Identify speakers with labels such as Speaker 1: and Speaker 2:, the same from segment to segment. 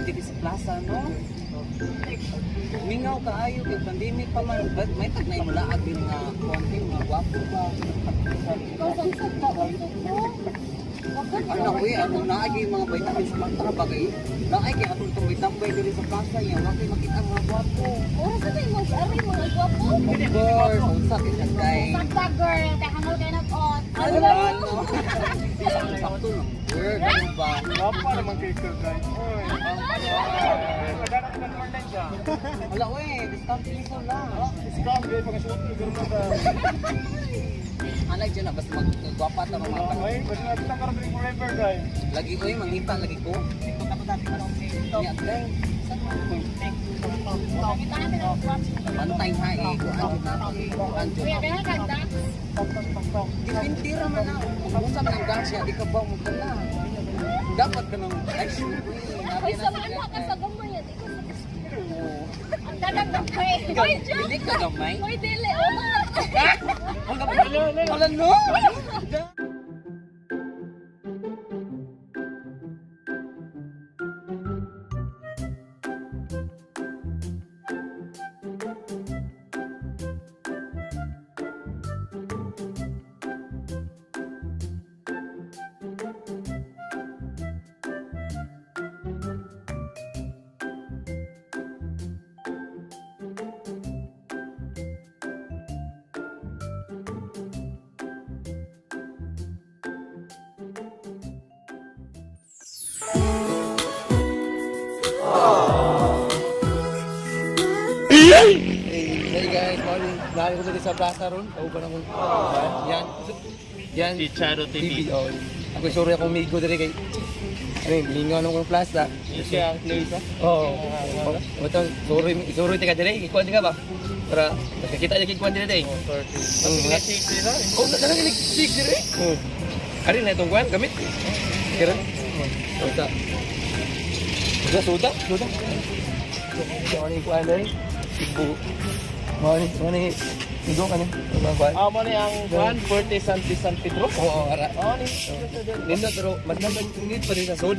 Speaker 1: dito sa plaza, no? Mingaw kaayo kay pandemic pa man, but may tag na imulaag din nga konti mga gwapo ba. Ano uy, ano naagi mga vitamins sa mga bagay. Naay kay atong itong tambay diri sa plaza niya, wag kay makita ang mga gwapo.
Speaker 2: Sa may mga ari mga gwapo.
Speaker 1: Of course, unsa kay sagday.
Speaker 2: Sakta girl, kay hangal kay nag-on.
Speaker 1: Ano? Sakto lang. Girl, ano ba?
Speaker 3: Wapa naman kay Sir Guy. Oy. Naghanap ka ng online ka.
Speaker 1: Wala we, discount piso lang.
Speaker 3: Scam gay pagkasuot ni Gurma ka.
Speaker 1: Alay dyan na, basta magwapa ta mga
Speaker 3: Ay,
Speaker 1: panahon.
Speaker 3: basta natin ang karating forever guy.
Speaker 1: Lagi ko yung mangita, lagi ko. Ito ka pa dati pa lang. Niya, day. Pantay ha eh. Kuhan na ako eh. Kuhan dyan
Speaker 2: Kuya,
Speaker 1: ako.
Speaker 2: kaya kagdak.
Speaker 1: Dipintira man na. Kung sa mga gasya, di ka ba mo pala. Dapat ka nang action.
Speaker 2: Uy, samaan mo ka sa gamay yan. Ikaw sa ang dagang gamay. Uy, Diyo.
Speaker 1: Hindi ka gamay.
Speaker 2: Uy, dili. Omar.
Speaker 1: Wala no?
Speaker 4: Hey guys, morning. Nari ko dito sa plaza ron. Ako ba nang yan. Yan.
Speaker 3: Si Charo TV.
Speaker 4: Oh. Ako sorry akong migo diri kay ano yung lingaw ng kong plaza.
Speaker 3: Siya ang place ha.
Speaker 4: Oo. Ito, sorry tika diri. Ikuan ka ba? Para nakikita niya kikuan diri day. Ang mga oh, talaga ni sik diri. Ari na itong kuan gamit. Kira. Suda. Suda. Morning kuan diri. Ibu. Morning. Igo ka niya.
Speaker 3: Mo ni ang Juan Forte San Pedro.
Speaker 4: Oo, ara.
Speaker 3: Oh, ni.
Speaker 4: Nindot pero magdagdag ingit pa rin sa sud.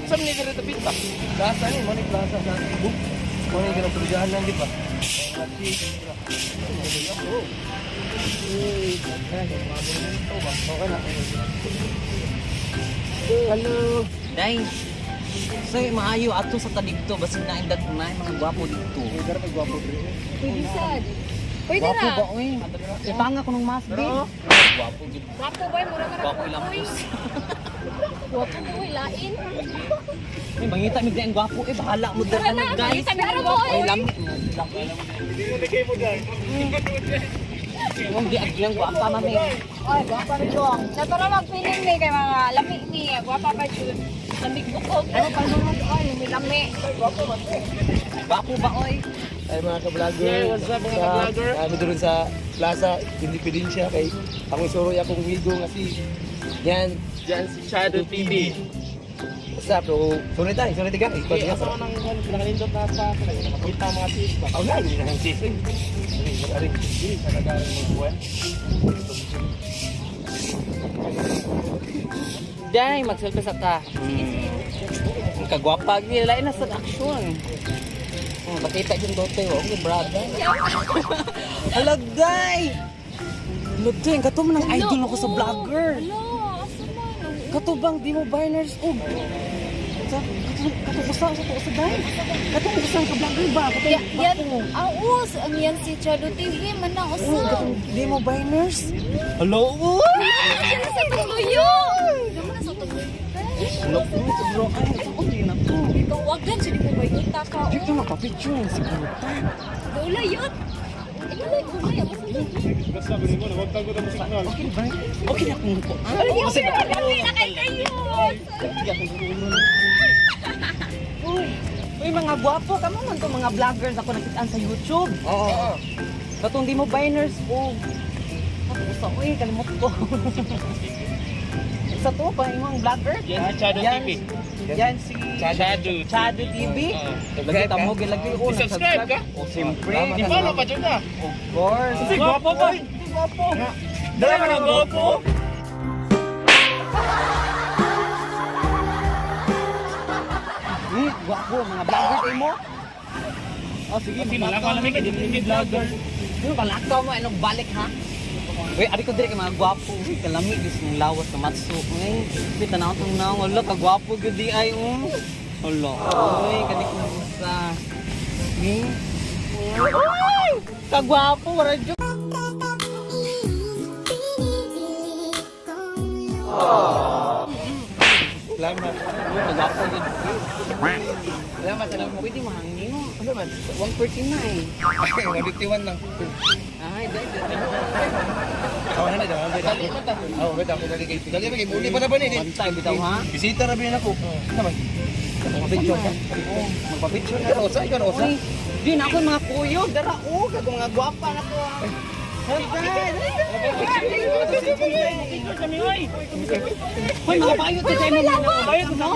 Speaker 3: Saan ni dito pita?
Speaker 4: Plaza ni, money plaza sa Cebu. Money ka ng perjahan lang, di ba? Okay na. Hello.
Speaker 1: Day. So, maayo ato sa taligto basin na indag na mga gwapo dito.
Speaker 4: Gara pa gwapo dito.
Speaker 2: Pwede sad. Pwede
Speaker 1: Gwapo
Speaker 2: na.
Speaker 1: ba oy? Ipanga ko ng mask din. Gwapo gid.
Speaker 2: Gwapo ba? Mura ka na.
Speaker 1: Gwapo ilang
Speaker 2: Uy.
Speaker 1: pus.
Speaker 2: Gwapo mo, lain.
Speaker 1: May mangita mi din gwapo eh bahala mo dala
Speaker 2: Tara na,
Speaker 1: na guys.
Speaker 2: makita mi na mo.
Speaker 1: Ay lam.
Speaker 3: Hindi mo guys.
Speaker 1: Wong di aglang gwapa mami.
Speaker 2: Ay, gwapa rin doon. Natara magpiling ni kay mga lamig ni. Gwapa pa dyan. Lamig bukog. Ano pa naman? Ay, may lami.
Speaker 1: Gwapo ba oy?
Speaker 4: Ay mga ka-vlogger.
Speaker 3: Yeah, what's up, mga ka-vlogger?
Speaker 4: Kami doon sa Plaza Independencia kay akong suroy akong migo nga si yan.
Speaker 3: Diyan si Charo TV.
Speaker 4: What's up? So, sunod tayo guys.
Speaker 3: Okay, asa man ang nakalindot na sa makita mga sis ba?
Speaker 4: Ako na, hindi na ng sis. Ari,
Speaker 3: Dili sa nagaling mo buwan.
Speaker 1: Day, mag-selfie sa ka. Ang kagwapa gyud lain na sa action. Bakita yung dote oh, ang brother. Halagay. Lugay, kato man ang idol ako sa vlogger.
Speaker 2: Hello, asa man?
Speaker 1: Kato bang di mo burners og. Kato gusto sa to sa day. Kato gusto ka vlogger ba? Kato
Speaker 2: Yan, ang yan si Chado TV, man na usap.
Speaker 1: di mo burners. Hello.
Speaker 2: Yan sa tuloyo. Naman na sa tuloyo.
Speaker 1: Hello, bro. Ay, okay na to.
Speaker 2: Ikaw wagan, sila ko ba yung taka?
Speaker 1: Di ka makapicture si Kurutan.
Speaker 2: Wala yun. Wala yun.
Speaker 3: Basta sabi mo na wag tago na mo signal.
Speaker 1: Okay ba? Okay na kung ko.
Speaker 2: Ay, yung pinagagabi na kay kayo.
Speaker 1: Uy, mga gwapo ka man to mga vloggers ako nakitaan sa YouTube. Oo. Katong di mo biners o. Ako sa uy, kalimot ko. Sa to pa imong vlogger?
Speaker 3: Yan si Chado TV.
Speaker 1: Yan si Chado TV. Lagi tamo gilagi ko na
Speaker 3: Subscribe ka?
Speaker 1: Oh, siyempre.
Speaker 3: Di follow pa dyan ka.
Speaker 1: Of course.
Speaker 3: Si gwapo ba?
Speaker 1: Gwapo.
Speaker 3: Dala ka ng gwapo.
Speaker 1: gwapo, mga vlogger tayo mo. Oh, sige,
Speaker 3: Malakaw lang kay di vlogger.
Speaker 1: yung balakaw mo, anong balik ha? Uy, ari ko dire kay mga gwapo. Uy, kalami, gusto mong lawas na matso. Uy, di tanaw itong naong. Wala, kagwapo yun di ay, Wala. Uy, kadik na usa. Uy, kagwapo, wala dyan.
Speaker 3: Salamat.
Speaker 1: Uy, kagwapo yun. Salamat, salamat. Pwede mahangin mo. Ano man? 140 na eh.
Speaker 3: 151 lang.
Speaker 1: Ay, dahil.
Speaker 3: Oh, na daw.
Speaker 1: Dali mo ta.
Speaker 3: Oh, wait ako dali kay. Dali kay muli pa na ba ni?
Speaker 1: Bantay, bitaw ha?
Speaker 3: Bisita ra bin ako. Naman.
Speaker 1: Magpapicture ka. Oo, magpapicture ka.
Speaker 3: Ikaw sa ikaw osa.
Speaker 1: Uy, di na ako mga kuyo. Dara, kago mga gwapa na ko. Hoy, mga bayo ti tayo mga bayo no?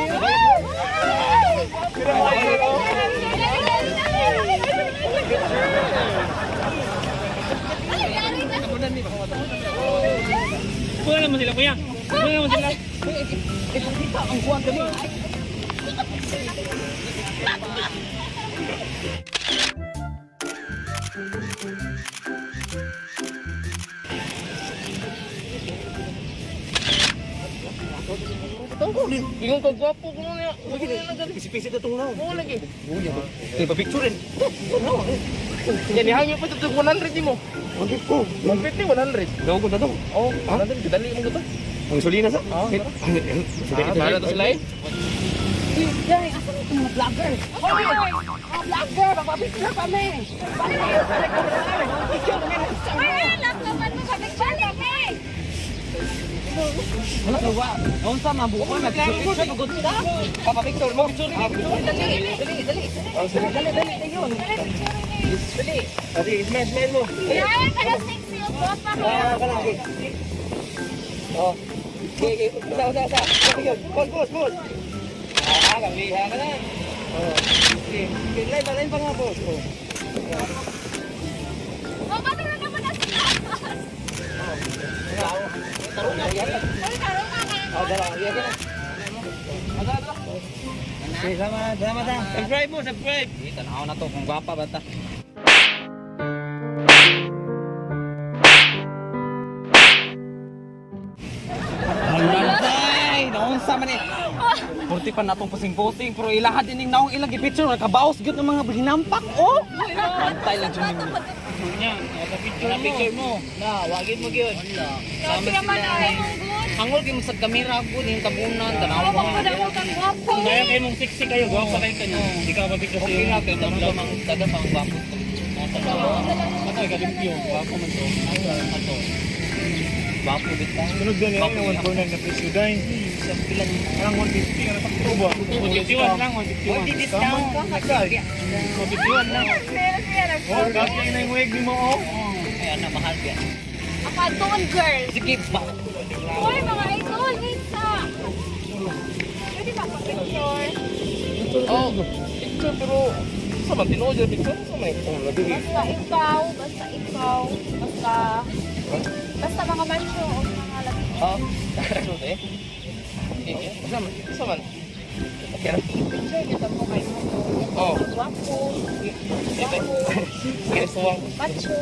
Speaker 3: Kuya naman sila kuya. Kuya naman sila.
Speaker 1: Kita ang kuwan kami.
Speaker 3: Tungkol din. Ingon ko gwapo ko niya. Pisi-pisi na tong naw. Oo lagi. Eh, pa-picture rin. Yan, ihangyo pa ito 100 mo. 100 ko. 150, 100. Daw ko na daw. Oo, 100. Kadali mo ito. Ang sulina sa? Oo. Bahala to sila eh.
Speaker 1: Dahil ako ito mga vlogger. Hoy! Mga vlogger, magpapicture kami.
Speaker 2: Ay, lang naman mo balik eh.
Speaker 1: Wala ka wa. Noon sa mabuo na picture pagod ka.
Speaker 3: Papa-picture mo.
Speaker 1: Dali. Dali yun. Dali.
Speaker 3: Adi, smile mo.
Speaker 2: Yan, kada sexy yung guwapa ko.
Speaker 3: Okay. Oh. Okay. Usa. Boss. Kamiha ka na. Oh. Okay. Lain pa nga, boss. Oh.
Speaker 2: Oh, ba't na naman na sila? Uy, karo ka nga.
Speaker 3: Oh, dala. Iya ka na. Okay, sama ta. Subscribe.
Speaker 1: Tanaw na to kung gwapa ba ta. Ay, noon sa man eh. Purti pa natong pusing-pusing pero ilahat din naong ilang gipicture nakabaos gyud ng mga hinampak. Oh. Bantay lang jud nimo.
Speaker 3: Nya, picture mo. Na, wagin mo gyud.
Speaker 2: Grabe naman ay mong good.
Speaker 1: Hangol gyud sa kamera ko ning tabunan tanaw
Speaker 2: Ako
Speaker 1: mo.
Speaker 2: mo daw kang guwapo.
Speaker 3: Kaya kayo mong sexy kayo, gwapa kayo kanya. Ikaw ba picture
Speaker 1: Okay na kay tanaw ba mang daga pang gwapo.
Speaker 3: Matay ka limpyo, gwapa man to. Ato.
Speaker 1: Gwapo bitaw.
Speaker 3: Sunod gani ang 149 na presyo dahil. Ang 150 ang takto ba? 151 lang, 151.
Speaker 1: Discount ka kasi.
Speaker 3: 151 lang. Oh, kasi na yung wig mo oh.
Speaker 1: Ay ana mahal ka.
Speaker 2: Ako doon, girl.
Speaker 1: Sige ba.
Speaker 2: Uy, mga idol, Lisa. Pwede ba picture?
Speaker 3: Oh, picture pero sa man tinuod yung picture sa may labi.
Speaker 2: Basta ikaw. Basta mga macho o mga labi.
Speaker 3: Ah, ano eh? Sa man. Okay na.
Speaker 2: Picture kita mo kayo.
Speaker 3: Oh,
Speaker 2: Guwapo.
Speaker 3: yes one.
Speaker 2: Macho.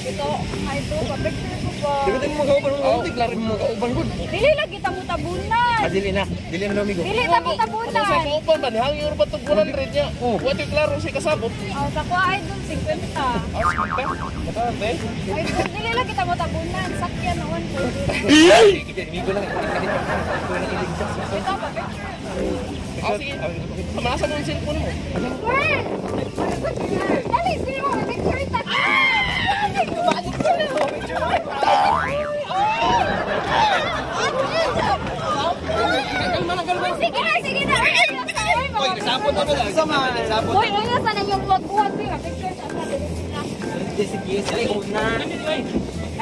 Speaker 2: Ito, mga idol, pa-picture ko ba?
Speaker 3: Di ba din mo kauban mo? Di klaro mo kauban gud.
Speaker 2: Dili lang kita mo tabunan.
Speaker 3: Dili na lumigo.
Speaker 2: Dili ta mo tabunan.
Speaker 3: Sa kauban ba ni hangyo ba tug 100 niya? Oh, what klaro si kasabot.
Speaker 2: Oh, sa ko idol 50.
Speaker 3: Katante.
Speaker 2: Idol, dili lang kita mo tabunan. Sakyan noon.
Speaker 3: Migo lang.
Speaker 2: Ito, pa-picture.
Speaker 3: Oh, sige. Samasa mo yung cellphone mo.
Speaker 2: Girl! Dali, dili mo ma-picture ita. Balik ko na mo. Sige na.
Speaker 3: Oy, kasapot na ba? Sama, kasapot.
Speaker 2: Hoy, ano sa na yung buhat-buhat ko? Picture sa
Speaker 1: Sige, sige una.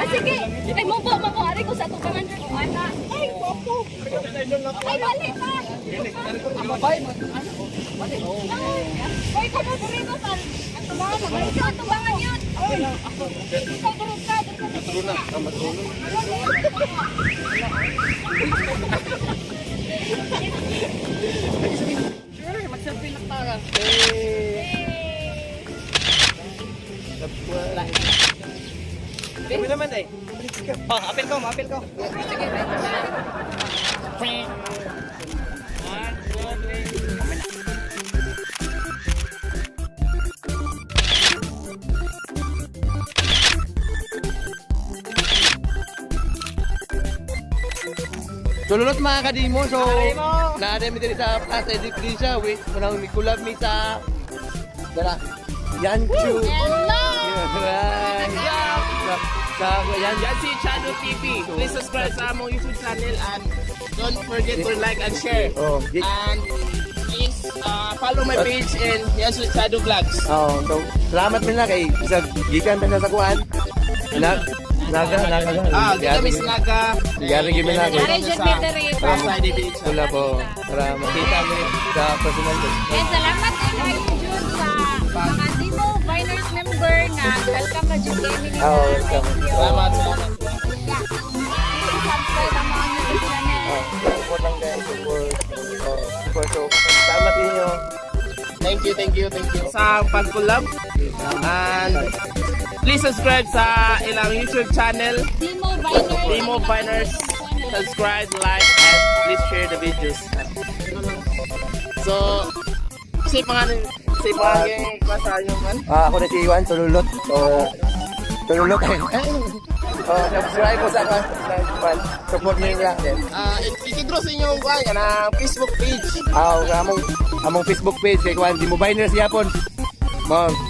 Speaker 2: sige. Ay, mabo. Ari ko sa tubangan ko. Ana. Ay, popo. Ay, balik pa. Hoy, kamo dito sa tubangan. Ang tubangan yun. Ikaw durog ka.
Speaker 3: Matulog na. Matulog.
Speaker 1: Apil ko, apil ko.
Speaker 4: Sululot mga kadimo, so naadami din sa Plaza Ediprisha, wait, manang mikulab mi sa dara, Yanchu.
Speaker 3: Yancy Channel TV. Please subscribe sa among YouTube channel and don't forget to like and share.
Speaker 4: Oh,
Speaker 3: And please follow my page in Yancy Channel Vlogs.
Speaker 4: oh, so salamat min na kay isa gikan ta sa kuan. Naga.
Speaker 3: Kita may sinaga.
Speaker 4: Gari gyud na ko.
Speaker 2: Ari jud biteri.
Speaker 3: Plaza Ediprisha.
Speaker 4: Wala po para makita mo sa personal ko.
Speaker 2: And salamat kay Jun sa mga Timo Biners member na welcome na Jun Gaming nila.
Speaker 4: Oh, welcome.
Speaker 2: Thank you.
Speaker 3: Salamat.
Speaker 2: Yeah. Please subscribe ang mga YouTube channel.
Speaker 4: Support lang guys, support. So, salamat inyo.
Speaker 3: Thank you. Sa pag-collab. And please subscribe sa ilang YouTube channel.
Speaker 2: Timo Biners.
Speaker 3: Subscribe, like, and please share the videos. So, safe mga yung masayo man.
Speaker 4: Ako na si Iwan, tululot. So, tululot kayo. Subscribe ko sa kan. Support niyo lang din.
Speaker 3: Ikidraw sa inyong kaya na Facebook page.
Speaker 4: Among Facebook page kay Kwan, di mo biners yapon.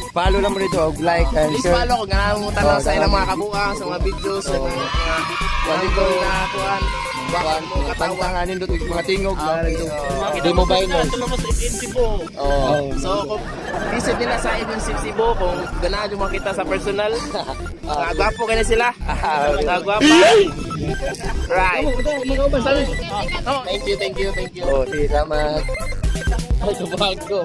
Speaker 4: Follow lang mo dito, like and
Speaker 3: Please
Speaker 4: share.
Speaker 3: follow kung nanamutan lang sa ilang mga kabuang, sa mga videos, sa mga video na kuhan. Bakit mo katawan.
Speaker 4: Pantanganin doon, mga tingog. Di mo biners.
Speaker 3: So, kung visit nila sa Edwin Cebu, kung ganahan yung makita sa personal, gwapo ka na sila. Gwapa. Right. Thank you.
Speaker 4: Oh, sige, salamat.
Speaker 3: Ay, bago.